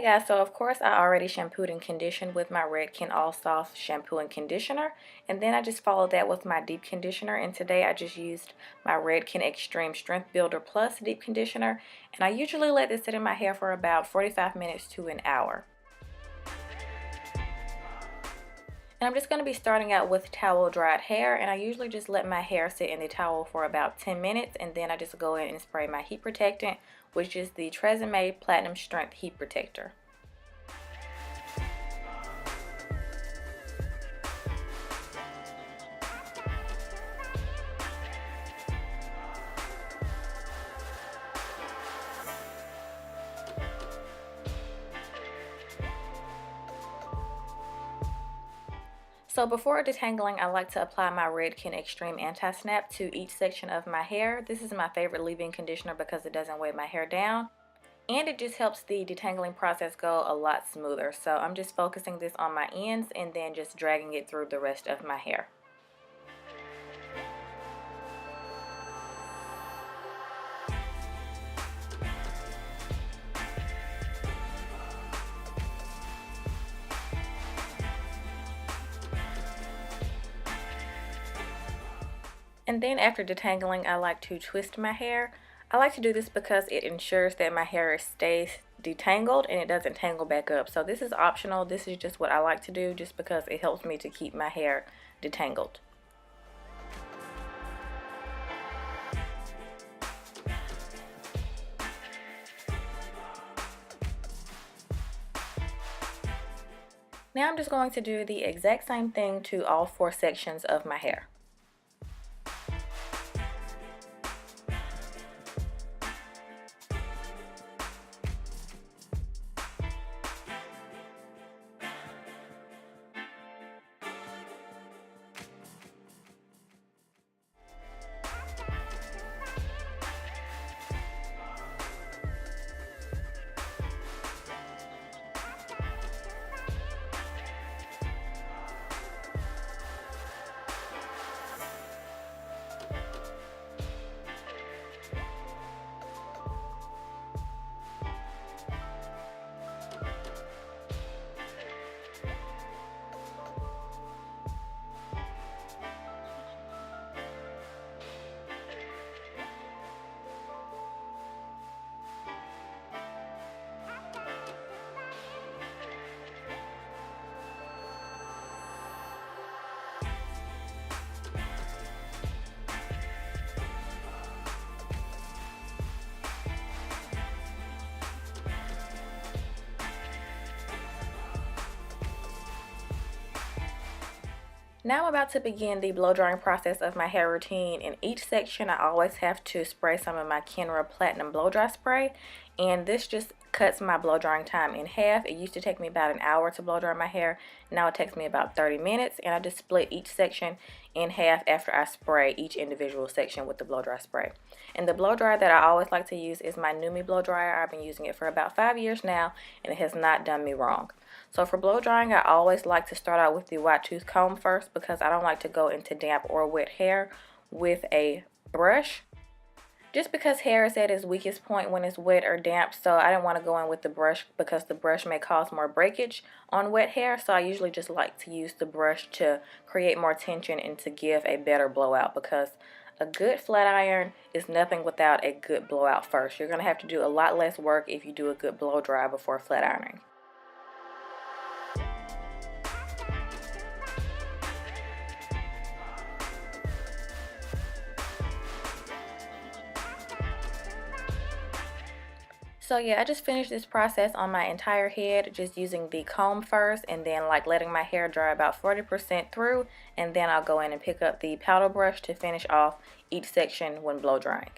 guys, so of course I already shampooed and conditioned with my Redken All Soft shampoo and conditioner, and then I just followed that with my deep conditioner, and today I just used my Redken Extreme Strength Builder Plus deep conditioner, and I usually let this sit in my hair for about 45 minutes to an hour. And I'm just going to be starting out with towel dried hair, and I usually just let my hair sit in the towel for about 10 minutes, and then I just go in and spray my heat protectant, which is the Tresemme Platinum Strength Heat Protector. So before detangling, I like to apply my Redken Extreme Anti-Snap to each section of my hair. This is my favorite leave-in conditioner because it doesn't weigh my hair down, and it just helps the detangling process go a lot smoother. So I'm just focusing this on my ends and then just dragging it through the rest of my hair. And then after detangling, I like to twist my hair. I like to do this because it ensures that my hair stays detangled and it doesn't tangle back up. So this is optional. This is just what I like to do just because it helps me to keep my hair detangled. Now I'm just going to do the exact same thing to all 4 sections of my hair. Now I'm about to begin the blow drying process of my hair routine. In each section I always have to spray some of my Kenra Platinum blow dry spray, and this just cuts my blow drying time in half. It used to take me about an hour to blow dry my hair. Now it takes me about 30 minutes, and I just split each section in half after I spray each individual section with the blow dry spray. And the blow dryer that I always like to use is my Numi blow dryer. I've been using it for about 5 years now, and it has not done me wrong. So for blow drying, I always like to start out with the wide tooth comb first because I don't like to go into damp or wet hair with a brush. Just because hair is at its weakest point when it's wet or damp, so I didn't want to go in with the brush because the brush may cause more breakage on wet hair. So I usually just like to use the brush to create more tension and to give a better blowout, because a good flat iron is nothing without a good blowout first. You're going to have to do a lot less work if you do a good blow dry before flat ironing. So yeah, I just finished this process on my entire head, just using the comb first and then like letting my hair dry about 40% through, and then I'll go in and pick up the paddle brush to finish off each section when blow drying.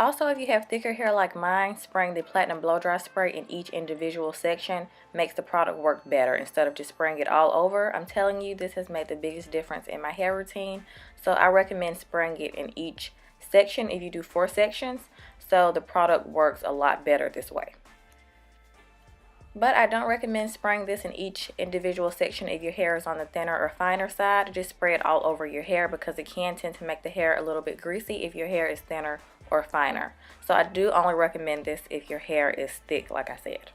Also, if you have thicker hair like mine, spraying the platinum blow dry spray in each individual section makes the product work better instead of just spraying it all over. I'm telling you, this has made the biggest difference in my hair routine. So I recommend spraying it in each section if you do 4 sections, so the product works a lot better this way. But I don't recommend spraying this in each individual section if your hair is on the thinner or finer side. Just spray it all over your hair because it can tend to make the hair a little bit greasy if your hair is thinner or finer. So I do only recommend this if your hair is thick, like I said.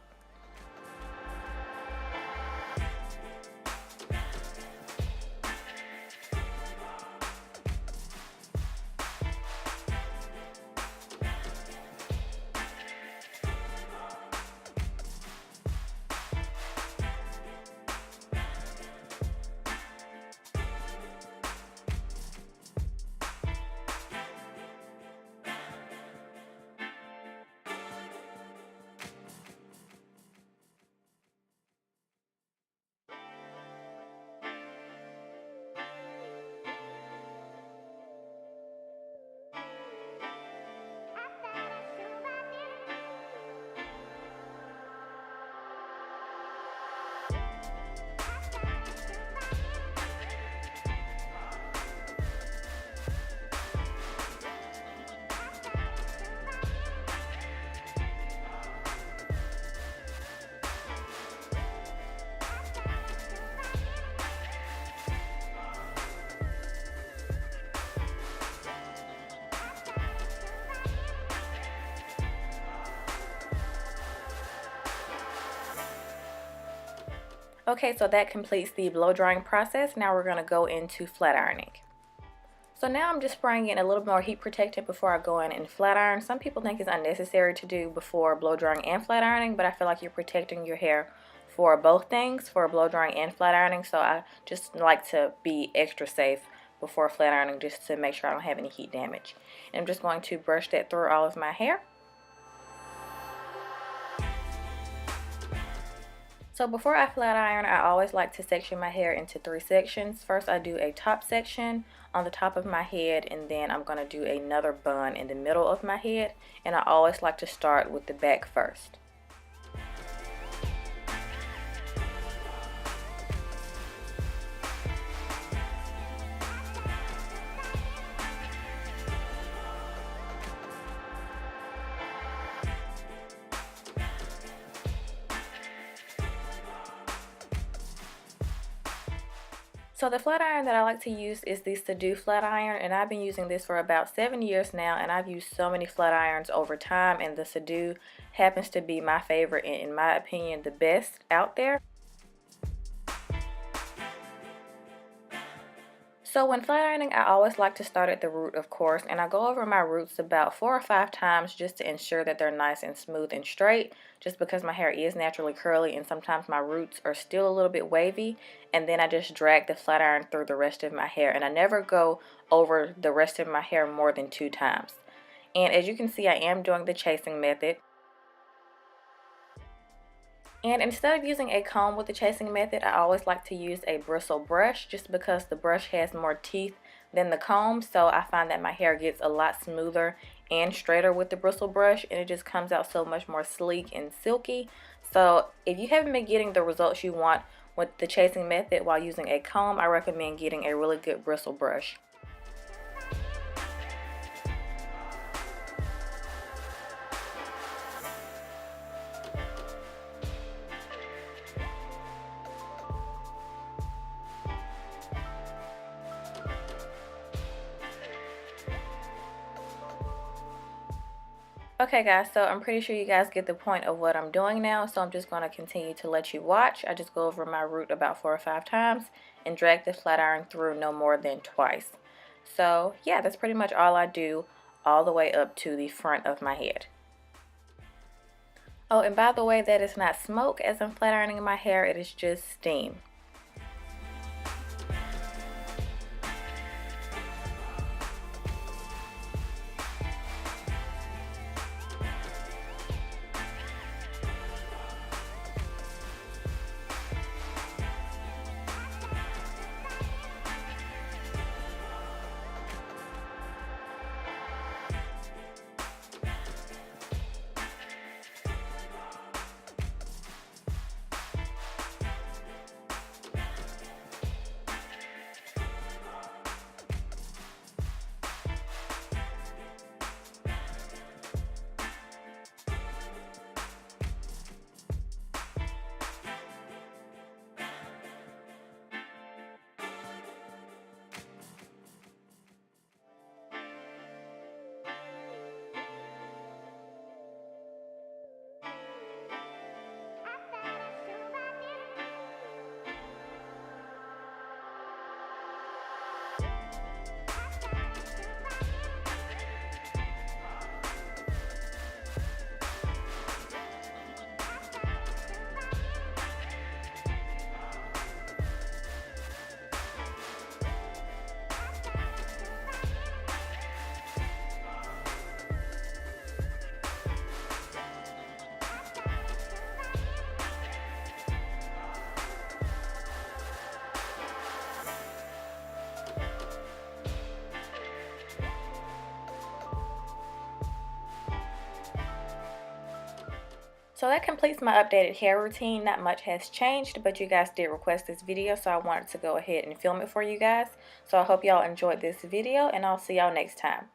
Okay, so that completes the blow drying process. Now we're going to go into flat ironing. So now I'm just spraying in a little more heat protectant before I go in and flat iron. Some people think it's unnecessary to do before blow drying and flat ironing, but I feel like you're protecting your hair for both things, for blow drying and flat ironing. So I just like to be extra safe before flat ironing just to make sure I don't have any heat damage. And I'm just going to brush that through all of my hair. So before I flat iron, I always like to section my hair into 3 sections. First, I do a top section on the top of my head, and then I'm going to do another bun in the middle of my head. And I always like to start with the back first. So the flat iron that I like to use is the Sadu flat iron, and I've been using this for about 7 years now, and I've used so many flat irons over time, and the Sadu happens to be my favorite and, in my opinion, the best out there. So when flat ironing, I always like to start at the root, of course, and I go over my roots about 4 or 5 times just to ensure that they're nice and smooth and straight, just because my hair is naturally curly and sometimes my roots are still a little bit wavy. And then I just drag the flat iron through the rest of my hair, and I never go over the rest of my hair more than 2 times. And as you can see, I am doing the chasing method. And instead of using a comb with the chasing method, I always like to use a bristle brush just because the brush has more teeth than the comb. So I find that my hair gets a lot smoother and straighter with the bristle brush, and it just comes out so much more sleek and silky. So if you haven't been getting the results you want with the chasing method while using a comb, I recommend getting a really good bristle brush. Okay guys, so I'm pretty sure you guys get the point of what I'm doing now, so I'm just going to continue to let you watch. I just go over my root about 4 or 5 times and drag the flat iron through no more than twice. So yeah, that's pretty much all I do all the way up to the front of my head. Oh, and by the way, that is not smoke as I'm flat ironing my hair, it is just steam. So that completes my updated hair routine. Not much has changed, but you guys did request this video, so I wanted to go ahead and film it for you guys. So I hope y'all enjoyed this video, and I'll see y'all next time.